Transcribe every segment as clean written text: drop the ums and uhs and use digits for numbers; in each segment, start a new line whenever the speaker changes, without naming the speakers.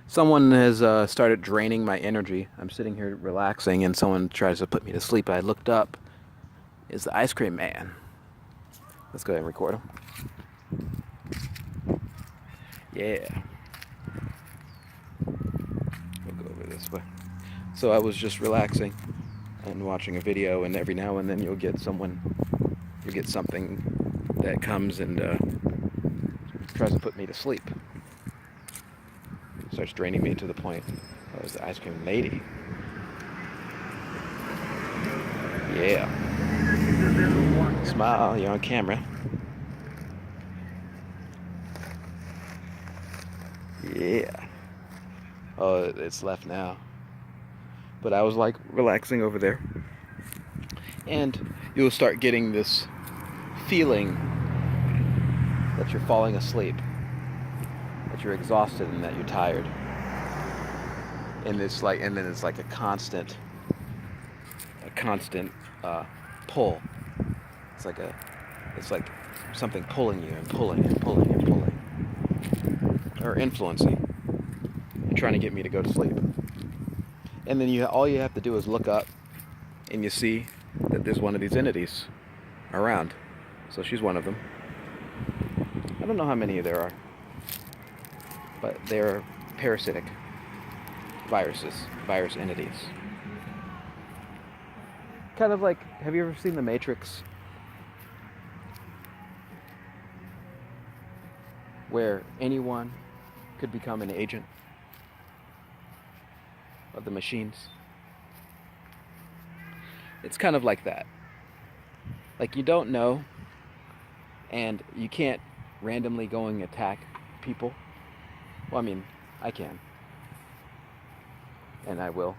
Someone has started draining my energy. I'm sitting here relaxing, and someone tries to put me to sleep. I looked up. Is the ice cream man? Let's go ahead and record him. Yeah, we'll go over this way. So I was just relaxing and watching a video, and every now and then you'll get something that comes and tries to put me to sleep. Starts draining me to the point. Oh, it's the ice cream lady. Yeah. Smile, you're on camera. Yeah. Oh, it's left now. But I was like relaxing over there. And you'll start getting this feeling that you're falling asleep, that you're exhausted and that you're tired. And then it's like a constant pull. It's like something pulling you and pulling and pulling and pulling, or influencing, and trying to get me to go to sleep. And then all you have to do is look up, and you see that there's one of these entities around. So she's one of them. I don't know how many there are, but they're parasitic virus entities. Kind of like, have you ever seen The Matrix? Where anyone could become an agent of the machines. It's kind of like that. Like, you don't know, and you can't randomly go and attack people. Well, I mean, I can. And I will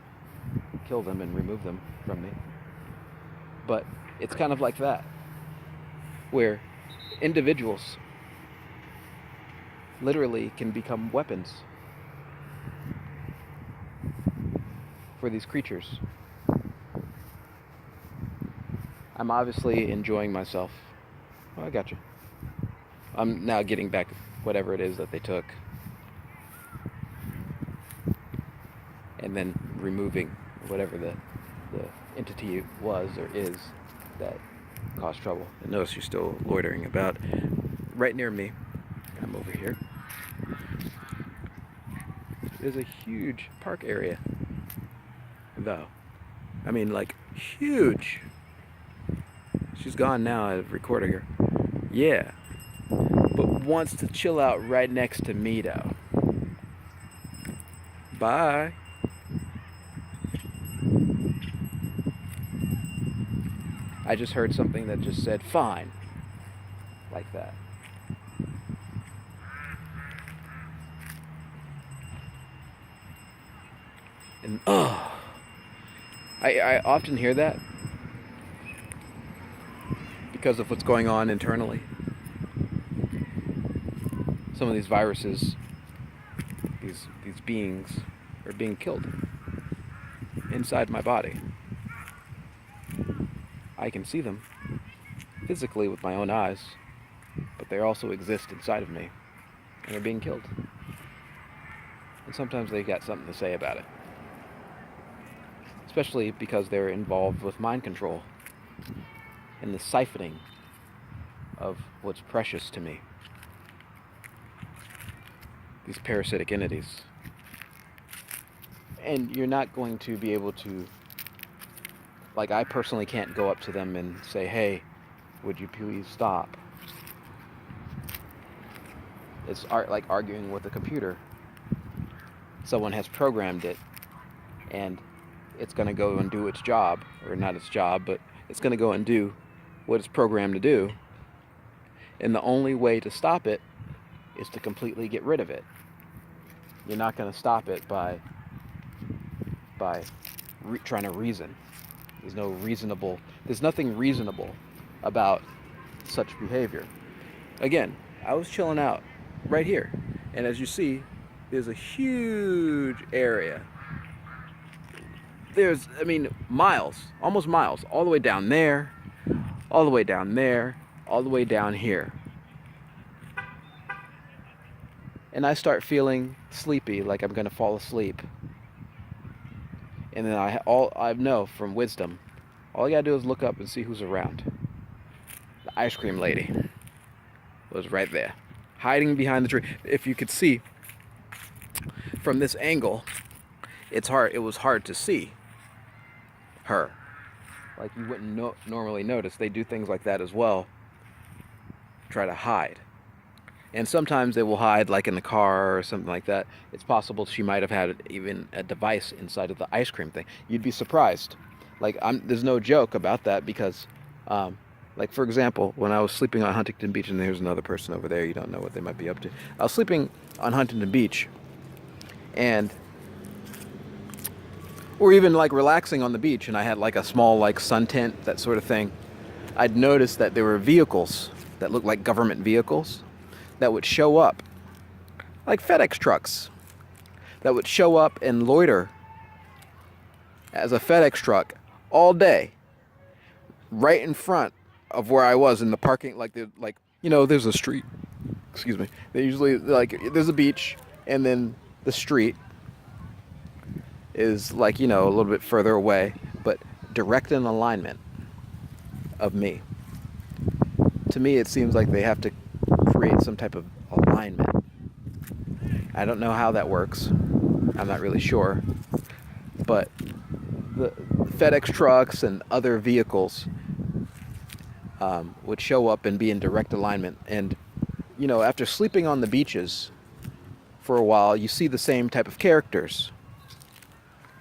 kill them and remove them from me. But it's kind of like that, where individuals literally can become weapons for these creatures. I'm obviously enjoying myself. Oh, I got you. I'm now getting back whatever it is that they took, and then removing whatever the entity was or is that caused trouble. And notice you're still loitering about right near me. I'm over here. There's a huge park area, though. I mean, like, huge. She's gone now. I've recorded her. Yeah. But wants to chill out right next to me, though. Bye. I just heard something that just said, fine. Like that. And, I often hear that because of what's going on internally. Some of these viruses, these beings, are being killed inside my body. I can see them physically with my own eyes, but they also exist inside of me, and they're being killed. And sometimes they got something to say about it, especially because they're involved with mind control and the siphoning of what's precious to me. These parasitic entities. And you're not going to be able to, like, I personally can't go up to them and say, hey, would you please stop? It's like arguing with a computer. Someone has programmed it, and it's going to go and do its job, or not its job, but it's going to go and do what it's programmed to do. And the only way to stop it is to completely get rid of it. You're not going to stop it by trying to reason. There's nothing reasonable about such behavior. Again, I was chilling out right here, and as you see, there's a huge area. There's, miles, almost miles, all the way down there, all the way down there, all the way down here. and I start feeling sleepy, like I'm gonna fall asleep. And then all I know from wisdom, all you gotta do is look up and see who's around. The ice cream lady was right there, hiding behind the tree. If you could see from this angle, it was hard to see her. Like you wouldn't normally notice. They do things like that as well. Try to hide. And sometimes they will hide like in the car or something like that. It's possible she might have had even a device inside of the ice cream thing. You'd be surprised. Like there's no joke about that because, like for example, when I was sleeping on Huntington Beach, and there's another person over there, you don't know what they might be up to. I was sleeping on Huntington Beach, and or even like relaxing on the beach, and I had like a small like sun tent, that sort of thing. I'd noticed that there were vehicles that looked like government vehicles that would show up, like FedEx trucks, that would show up and loiter as a FedEx truck all day, right in front of where I was in the parking. Like there's a street. Excuse me. They usually there's a beach, and then the street is like a little bit further away, but direct in alignment of me. To me, it seems like they have to create some type of alignment. I don't know how that works. I'm not really sure. But the FedEx trucks and other vehicles would show up and be in direct alignment. And, after sleeping on the beaches for a while, you see the same type of characters.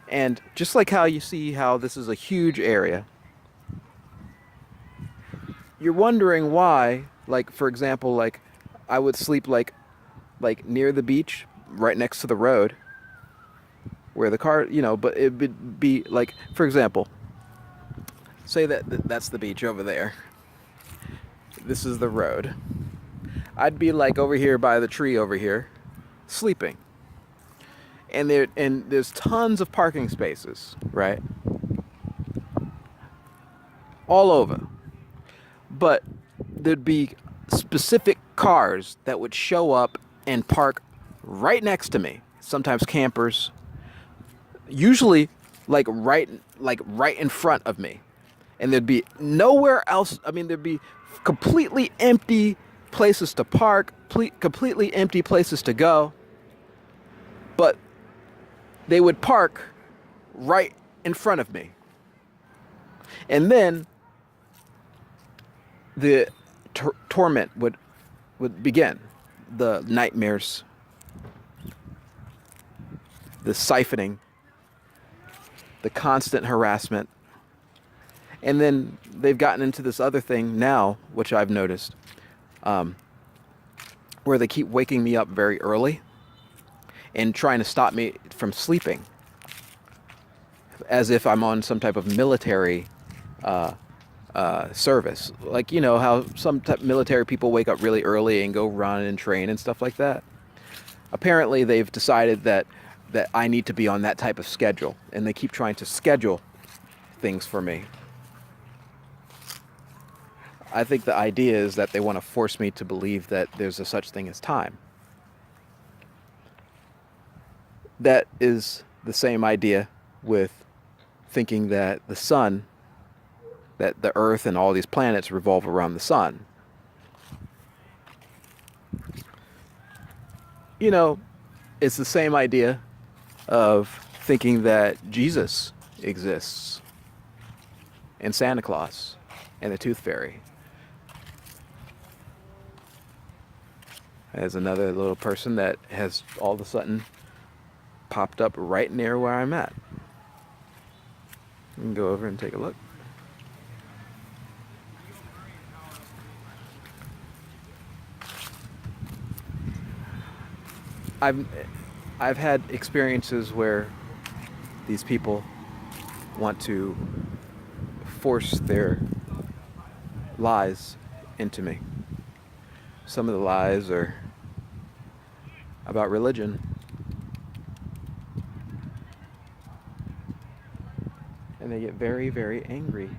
And just like how you see how this is a huge area, you're wondering why, like, for example, like, I would sleep like near the beach, right next to the road, where the car, but it would be like, for example, say that's the beach over there. This is the road. I'd be like over here by the tree over here, sleeping. And there's tons of parking spaces, right? All over. But there'd be specific cars that would show up and park right next to me. Sometimes campers. Usually like right in front of me. And there'd be nowhere else. I mean, there'd be completely empty places to park, completely empty places to go. But they would park right in front of me. And then the torment would begin. The nightmares, the siphoning, the constant harassment. And then they've gotten into this other thing now, which I've noticed, where they keep waking me up very early and trying to stop me from sleeping, as if I'm on some type of military service. Like, how some military people wake up really early and go run and train and stuff like that. Apparently they've decided that I need to be on that type of schedule, and they keep trying to schedule things for me. I think the idea is that they want to force me to believe that there's a such thing as time. That is the same idea with thinking that the sun, that the earth and all these planets revolve around the sun. It's the same idea of thinking that Jesus exists, and Santa Claus, and the Tooth Fairy. There's another little person that has all of a sudden popped up right near where I'm at. You can go over and take a look. I've had experiences where these people want to force their lies into me. Some of the lies are about religion. And they get very, very angry.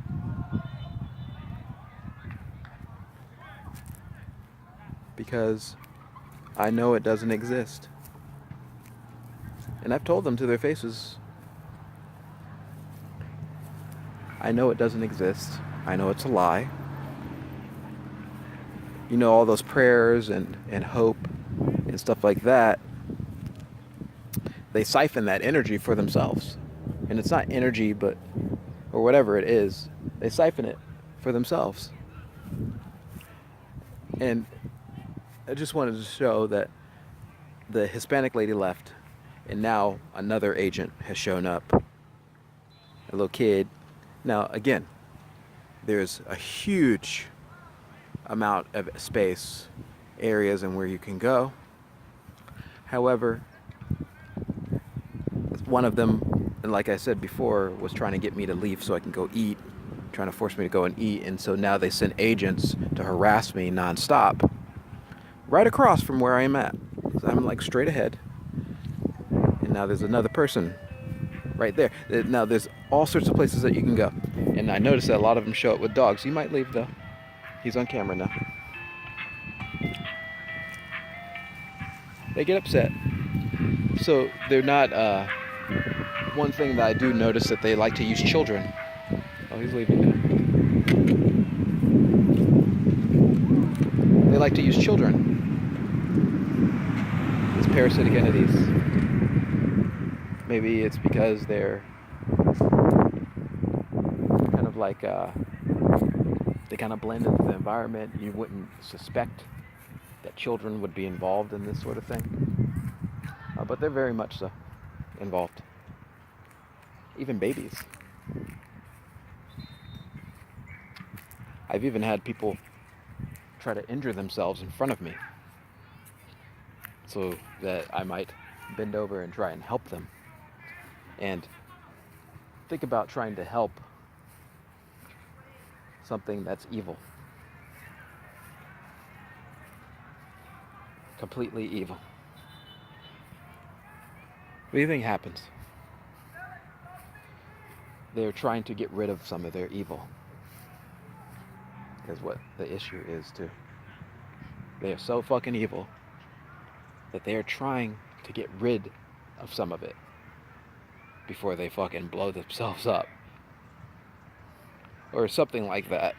Because I know it doesn't exist. And I've told them to their faces, I know it doesn't exist. I know it's a lie. You know, all those prayers and hope and stuff like that, they siphon that energy for themselves. And it's not energy, but, or whatever it is, they siphon it for themselves. And I just wanted to show that the Hispanic lady left, and now another agent has shown up. A little kid. Now, again, there's a huge amount of space, areas, and where you can go. However, one of them, and like I said before, was trying to get me to leave so I can go eat, trying to force me to go and eat, and so now they send agents to harass me nonstop, right across from where I am at. So I'm like straight ahead, and now there's another person right there. Now there's all sorts of places that you can go, and I noticed that a lot of them show up with dogs. He might leave though. He's on camera now. They get upset. So they're not, one thing that I do notice that they like to use children. Oh, he's leaving now. They like to use children as parasitic entities. Maybe it's because they're kind of like, they kind of blend into the environment. You wouldn't suspect that children would be involved in this sort of thing. But they're very much so involved. Even babies. I've even had people try to injure themselves in front of me so that I might bend over and try and help them. And think about trying to help something that's evil. Completely evil. What do you think happens? They're trying to get rid of some of their evil. Is what the issue is too. They are so fucking evil that they are trying to get rid of some of it before they fucking blow themselves up. Or something like that.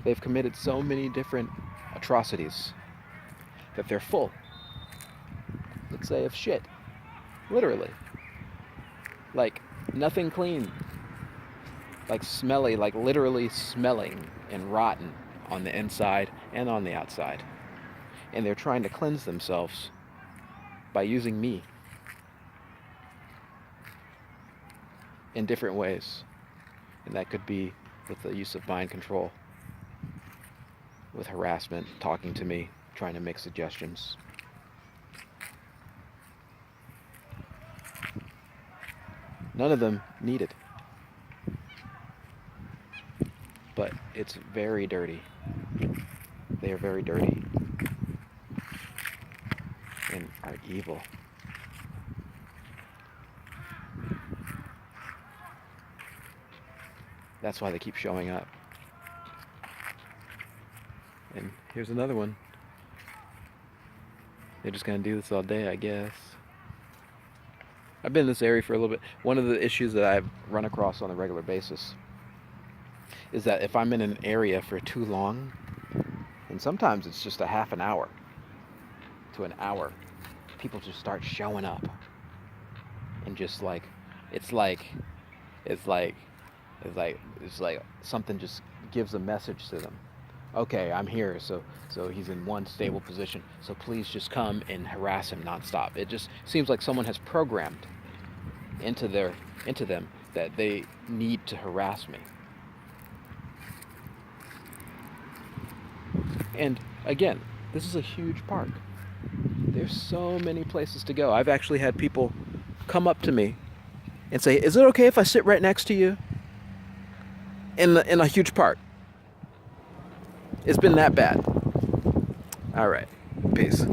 They've committed so many different atrocities that they're full, let's say, of shit. Literally. Like, nothing clean. Like smelly, like literally smelling and rotten on the inside and on the outside. And they're trying to cleanse themselves by using me in different ways. And that could be with the use of mind control, with harassment, talking to me, trying to make suggestions. None of them need it. But it's very dirty. They are very dirty and are evil. That's why they keep showing up. And here's another one. They're just gonna do this all day, I guess. I've been in this area for a little bit. One of the issues that I've run across on a regular basis is that if I'm in an area for too long, and sometimes it's just a half an hour to an hour, people just start showing up. And just like, it's like something just gives a message to them. Okay, I'm here, so he's in one stable position, so please just come and harass him nonstop. It just seems like someone has programmed into them that they need to harass me. And again, this is a huge park. There's so many places to go. I've actually had people come up to me and say, "Is it okay if I sit right next to you?" In a huge park. It's been that bad. All right. Peace.